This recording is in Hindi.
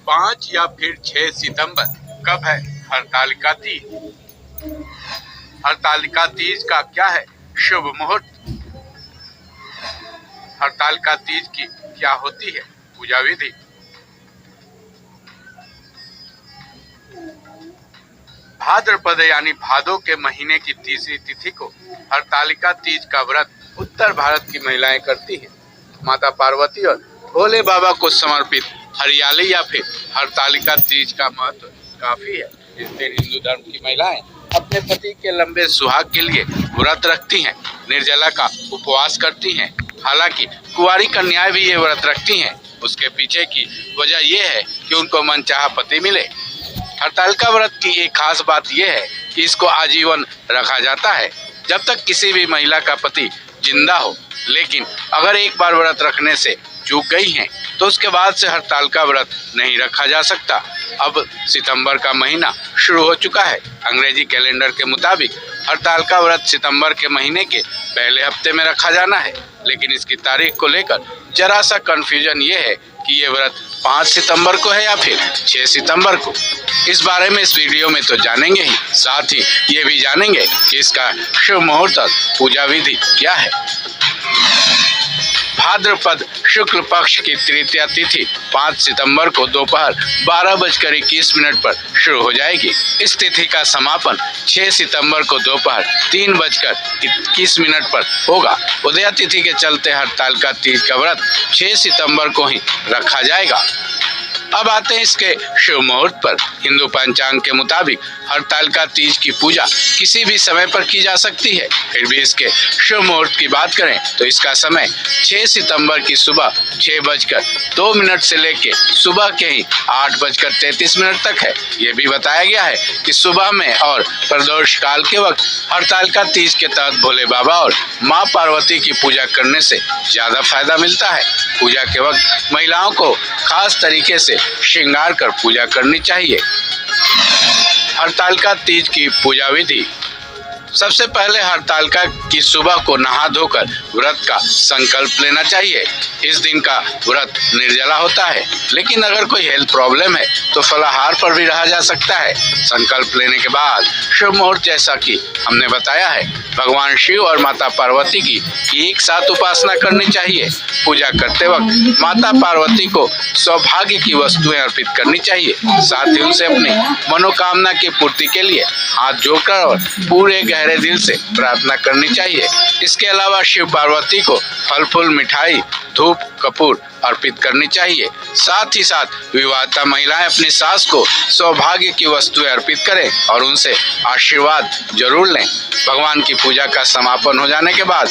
5 या फिर 6 सितंबर कब है हरतालिका तीज? हरतालिका तीज का क्या है शुभ मुहूर्त? हरतालिका तीज की क्या होती है पूजा विधि? भाद्रपद यानी भादो के महीने की तीसरी तिथि को हरतालिका तीज का व्रत उत्तर भारत की महिलाएं करती हैं। माता पार्वती और भोले बाबा को समर्पित हरियाली या फिर हरतालिका तीज का महत्व काफी है। इस दिन हिंदू धर्म की महिलाएं अपने पति के लंबे सुहाग के लिए व्रत रखती हैं, निर्जला का उपवास करती हैं। हालांकि कुंवारी कन्याएं भी ये व्रत रखती हैं। उसके पीछे की वजह यह है कि उनको मनचाहा पति मिले। हरतालिका व्रत की एक खास बात यह है कि इसको आजीवन रखा जाता है जब तक किसी भी महिला का पति जिंदा हो। लेकिन अगर एक बार व्रत रखने से चूक गई हैं तो उसके बाद से हरतालिका व्रत नहीं रखा जा सकता। अब सितंबर का महीना शुरू हो चुका है। अंग्रेजी कैलेंडर के मुताबिक हरतालिका व्रत सितंबर के महीने के पहले हफ्ते में रखा जाना है। लेकिन इसकी तारीख को लेकर जरा सा कंफ्यूजन ये है कि ये व्रत 5 सितंबर को है या फिर 6 सितंबर को। इस बारे में इस वीडियो में तो जानेंगे ही, साथ ही ये भी जानेंगे कि इसका शुभ मुहूर्त और पूजा विधि क्या है। भाद्रपद शुक्ल पक्ष की तृतीया तिथि 5 सितंबर को दोपहर 12:21 पर शुरू हो जाएगी। इस तिथि का समापन 6 सितंबर को दोपहर 3:21 पर होगा। उदया तिथि के चलते हरतालिका तीज का व्रत 6 सितंबर को ही रखा जाएगा। अब आते हैं इसके शुभ मुहूर्त पर। हिंदू पंचांग के मुताबिक हरतालिका तीज की पूजा किसी भी समय पर की जा सकती है। फिर भी इसके शुभ मुहूर्त की बात करें तो इसका समय 6 सितंबर की सुबह 6:02 से लेके सुबह के ही 8:33 तक है। ये भी बताया गया है कि सुबह में और प्रदोष काल के वक्त हरतालिका तीज के तहत भोले बाबा और माँ पार्वती की पूजा करने से ज्यादा फायदा मिलता है। पूजा के वक्त महिलाओं को खास तरीके से श्रृंगार कर पूजा करनी चाहिए। हरतालिका तीज की पूजा विधि। सबसे पहले हरतालिका की सुबह को नहा धोकर व्रत का संकल्प लेना चाहिए। इस दिन का व्रत निर्जला होता है, लेकिन अगर कोई हेल्थ प्रॉब्लम है तो फलाहार पर भी रहा जा सकता है। संकल्प लेने के बाद शुभ मुहूर्त जैसा कि हमने बताया है, भगवान शिव और माता पार्वती की एक साथ उपासना करनी चाहिए। पूजा करते वक्त माता पार्वती को सौभाग्य की वस्तुएं अर्पित करनी चाहिए। साथ ही उनसे अपनी मनोकामना की पूर्ति के लिए हाथ जोड़कर और पूरे गहरे दिल से प्रार्थना करनी चाहिए। इसके अलावा शिव पार्वती को फल फूल, मिठाई, धूप, कपूर अर्पित करनी चाहिए। साथ ही साथ विवाहिता महिलाएं अपनी सास को सौभाग्य की वस्तुएं अर्पित करें और उनसे आशीर्वाद जरूर लें। भगवान की पूजा का समापन हो जाने के बाद